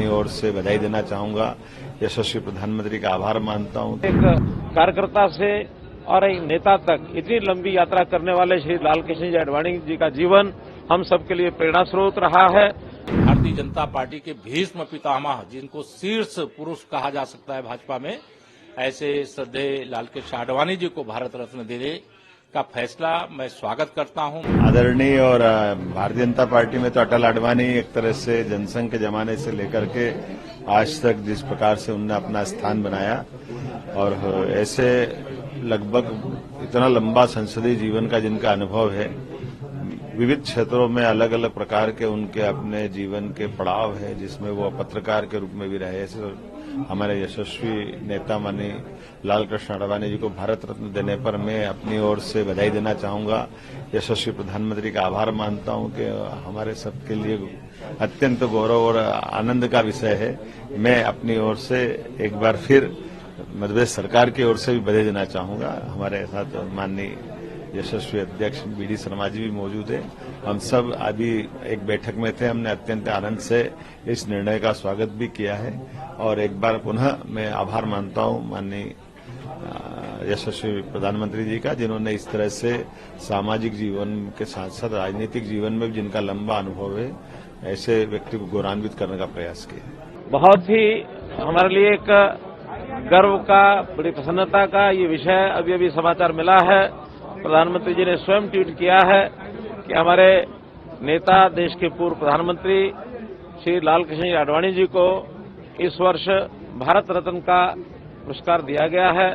अपनी ओर से बधाई देना चाहूंगा। यशस्वी प्रधानमंत्री का आभार मानता हूं। एक कार्यकर्ता से और एक नेता तक इतनी लंबी यात्रा करने वाले श्री लालकृष्ण जी आडवाणी जी का जीवन हम सबके लिए प्रेरणा स्रोत रहा है। भारतीय जनता पार्टी के भीष्म पितामह, जिनको शीर्ष पुरुष कहा जा सकता है भाजपा में, ऐसे श्रद्धेय लालकृष्ण आडवाणी जी को भारत रत्न देने का फैसला मैं स्वागत करता हूं। आदरणीय और भारतीय जनता पार्टी में तो अटल आडवाणी एक तरह से जनसंघ के जमाने से लेकर के आज तक जिस प्रकार से उनने अपना स्थान बनाया, और ऐसे लगभग इतना लंबा संसदीय जीवन का जिनका अनुभव है, विविध क्षेत्रों में अलग अलग प्रकार के उनके अपने जीवन के पड़ाव है, जिसमें वो पत्रकार के रूप में भी रहे। ऐसे हमारे यशस्वी नेता माननीय लालकृष्ण आडवाणी जी को भारत रत्न देने पर मैं अपनी ओर से बधाई देना चाहूंगा। यशस्वी प्रधानमंत्री का आभार मानता हूं कि हमारे सबके लिए अत्यंत गौरव और आनंद का विषय है। मैं अपनी ओर से एक बार फिर मध्य प्रदेश सरकार की ओर से भी बधाई देना चाहूंगा। हमारे साथ माननीय यशस्वी अध्यक्ष बी.डी. शर्मा जी भी मौजूद है। हम सब अभी एक बैठक में थे, हमने अत्यंत आनंद से इस निर्णय का स्वागत भी किया है, और एक बार पुनः मैं आभार मानता हूं माननीय यशस्वी प्रधानमंत्री जी का, जिन्होंने इस तरह से सामाजिक जीवन के साथ साथ राजनीतिक जीवन में भी जिनका लंबा अनुभव है, ऐसे व्यक्ति को गौरवान्वित करने का प्रयास किया। बहुत ही हमारे लिए एक गर्व का, बड़ी प्रसन्नता का ये विषय अभी अभी समाचार मिला है। प्रधानमंत्री जी ने स्वयं ट्वीट किया है कि हमारे नेता, देश के पूर्व प्रधानमंत्री श्री लालकृष्ण आडवाणी जी को इस वर्ष भारत रत्न का पुरस्कार दिया गया है।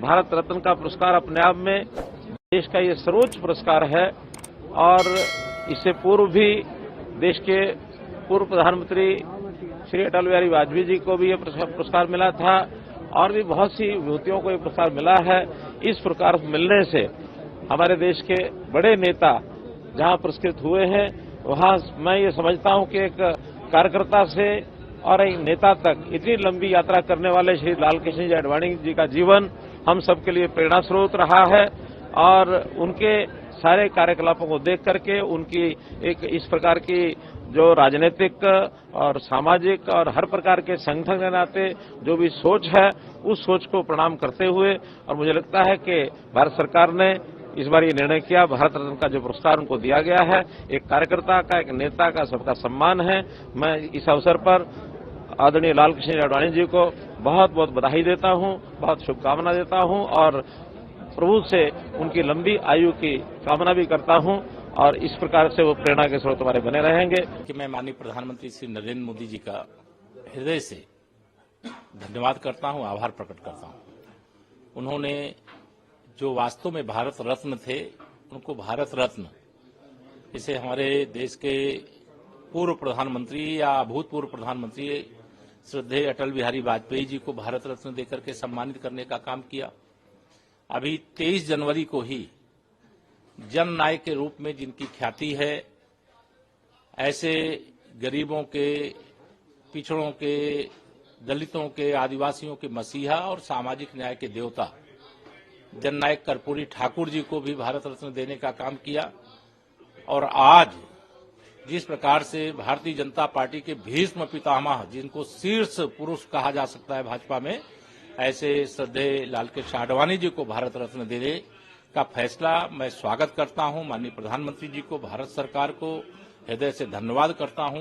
भारत रत्न का पुरस्कार अपने आप में देश का ये सर्वोच्च पुरस्कार है, और इससे पूर्व भी देश के पूर्व प्रधानमंत्री श्री अटल बिहारी वाजपेयी जी को भी ये पुरस्कार मिला था, और भी बहुत सी विभूतियों को ये पुरस्कार मिला है। इस प्रकार मिलने से हमारे देश के बड़े नेता जहां पुरस्कृत हुए हैं, वहां मैं ये समझता हूं कि एक कार्यकर्ता से और एक नेता तक इतनी लंबी यात्रा करने वाले श्री लालकृष्ण जी आडवाणी जी का जीवन हम सबके लिए प्रेरणा स्रोत रहा है, और उनके सारे कार्यकलापों को देख करके उनकी एक इस प्रकार की जो राजनीतिक और सामाजिक और हर प्रकार के संगठन के नाते जो भी सोच है, उस सोच को प्रणाम करते हुए, और मुझे लगता है कि भारत सरकार ने इस बार ये निर्णय किया, भारत रत्न का जो पुरस्कार उनको दिया गया है, एक कार्यकर्ता का, एक नेता का, सबका सम्मान है। मैं इस अवसर पर आदरणीय लालकृष्ण आडवाणी जी को बहुत बहुत बधाई देता हूं, बहुत शुभकामना देता हूं, और प्रभु से उनकी लंबी आयु की कामना भी करता हूं, और इस प्रकार से वो प्रेरणा के स्रोत हमारे बने रहेंगे। कि मैं माननीय प्रधानमंत्री श्री नरेंद्र मोदी जी का हृदय से धन्यवाद करता हूं, आभार प्रकट करता हूं। उन्होंने जो वास्तव में भारत रत्न थे, उनको भारत रत्न, इसे हमारे देश के पूर्व प्रधानमंत्री या भूतपूर्व प्रधानमंत्री श्रद्धेय अटल बिहारी वाजपेयी जी को भारत रत्न देकर के सम्मानित करने का काम किया। अभी 23 जनवरी को ही जननायक के रूप में जिनकी ख्याति है, ऐसे गरीबों के, पिछड़ों के, दलितों के, आदिवासियों के मसीहा और सामाजिक न्याय के देवता जननायक कर्पूरी ठाकुर जी को भी भारत रत्न देने का काम किया। और आज जिस प्रकार से भारतीय जनता पार्टी के भीष्म पितामह, जिनको शीर्ष पुरुष कहा जा सकता है भाजपा में, ऐसे श्रद्धेय लालकृष्ण आडवाणी जी को भारत रत्न देने का फैसला मैं स्वागत करता हूं। माननीय प्रधानमंत्री जी को, भारत सरकार को हृदय से धन्यवाद करता हूं।